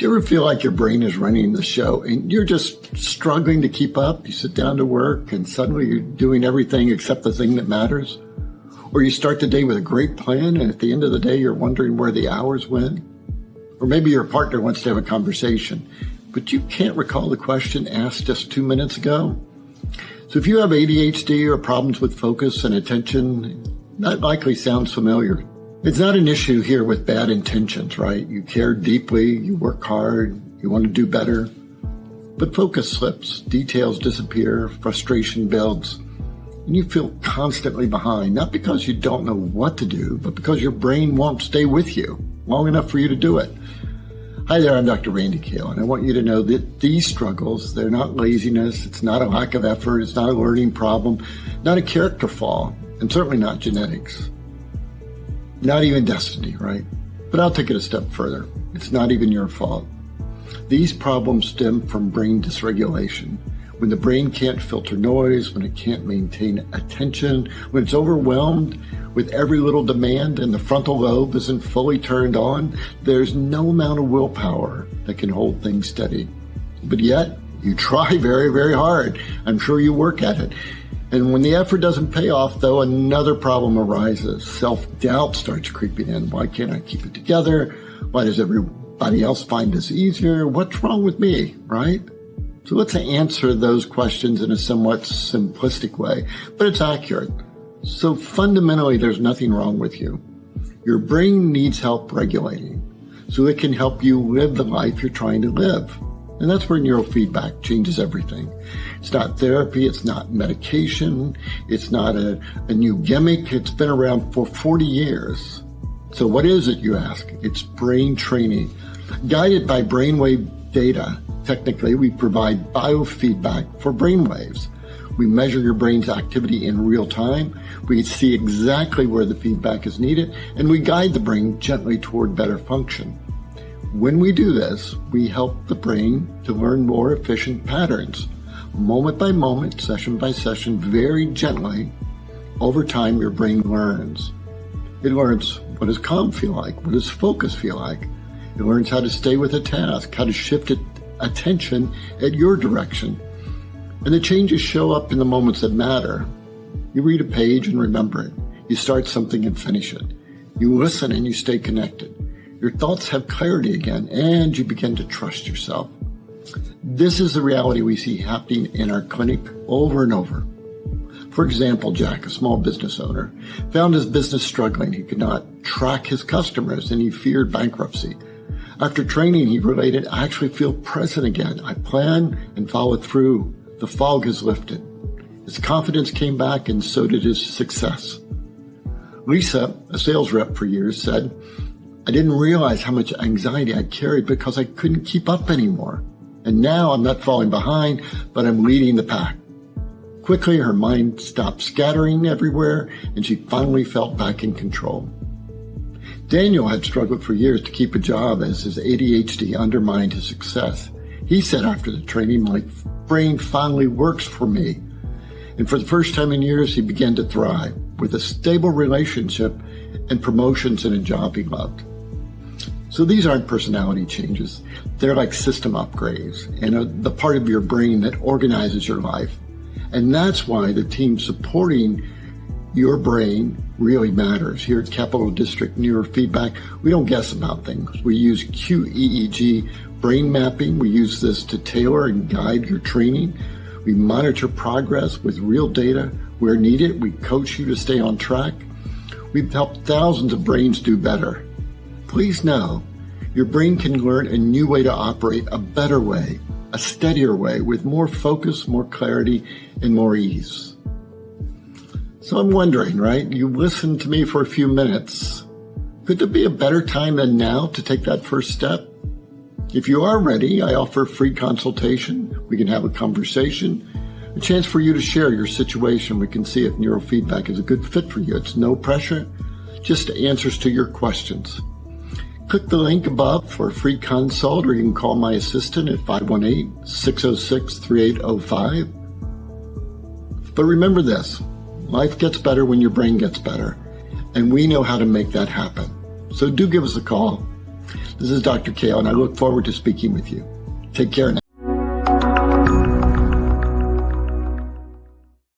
Do you ever feel like your brain is running the show and you're just struggling to keep up? You sit down to work and suddenly you're doing everything except the thing that matters? Or you start the day with a great plan and at the end of the day you're wondering where the hours went? Or maybe your partner wants to have a conversation, but you can't recall the question asked just 2 minutes ago? So if you have ADHD or problems with focus and attention, that likely sounds familiar. It's not an issue here with bad intentions, right? You care deeply, you work hard, you want to do better. But focus slips, details disappear, frustration builds, and you feel constantly behind, not because you don't know what to do, but because your brain won't stay with you long enough for you to do it. Hi there, I'm Dr. Randy Cale, and I want you to know that these struggles, they're not laziness, it's not a lack of effort, it's not a learning problem, not a character flaw, and certainly not genetics. Not even destiny, right? But I'll take it a step further. It's not even your fault. These problems stem from brain dysregulation. When the brain can't filter noise, when it can't maintain attention, when it's overwhelmed with every little demand and the frontal lobe isn't fully turned on, there's no amount of willpower that can hold things steady. But yet, you try very, very hard. I'm sure you work at it. And when the effort doesn't pay off, though, another problem arises. Self-doubt starts creeping in. Why can't I keep it together? Why does everybody else find this easier? What's wrong with me, right? So let's answer those questions in a somewhat simplistic way, but it's accurate. So fundamentally, there's nothing wrong with you. Your brain needs help regulating so it can help you live the life you're trying to live. And that's where neurofeedback changes everything. It's not therapy, it's not medication, it's not a new gimmick. It's been around for 40 years. So what is it, you ask? It's brain training. Guided by brainwave data, technically we provide biofeedback for brainwaves. We measure your brain's activity in real time. We see exactly where the feedback is needed, and we guide the brain gently toward better function. When we do this, we help the brain to learn more efficient patterns. Moment by moment, session by session, very gently, over time your brain learns. It learns what does calm feel like, what does focus feel like. It learns how to stay with a task, how to shift attention at your direction. And the changes show up in the moments that matter. You read a page and remember it. You start something and finish it. You listen and you stay connected. Your thoughts have clarity again, and you begin to trust yourself. This is the reality we see happening in our clinic over and over. For example, Jack, a small business owner, found his business struggling. He could not track his customers, and he feared bankruptcy. After training, he related, I actually feel present again. I plan and follow through. The fog has lifted. His confidence came back, and so did his success. Lisa, a sales rep for years, said, I didn't realize how much anxiety I carried because I couldn't keep up anymore. And now I'm not falling behind, but I'm leading the pack. Quickly, her mind stopped scattering everywhere, and she finally felt back in control. Daniel had struggled for years to keep a job as his ADHD undermined his success. He said after the training, my brain finally works for me. And for the first time in years, he began to thrive with a stable relationship and promotions in a job he loved. So these aren't personality changes. They're like system upgrades and the part of your brain that organizes your life. And that's why the team supporting your brain really matters. Here at Capital District Neurofeedback, we don't guess about things. We use QEEG brain mapping. We use this to tailor and guide your training. We monitor progress with real data. Where needed, we coach you to stay on track. We've helped thousands of brains do better. Please know, your brain can learn a new way to operate, a better way, a steadier way, with more focus, more clarity, and more ease. So I'm wondering, right? You listened to me for a few minutes. Could there be a better time than now to take that first step? If you are ready, I offer a free consultation. We can have a conversation, a chance for you to share your situation. We can see if neurofeedback is a good fit for you. It's no pressure, just answers to your questions. Click the link above for a free consult, or you can call my assistant at 518-606-3805. But remember this, life gets better when your brain gets better, and we know how to make that happen. So do give us a call. This is Dr. Cale, and I look forward to speaking with you. Take care now.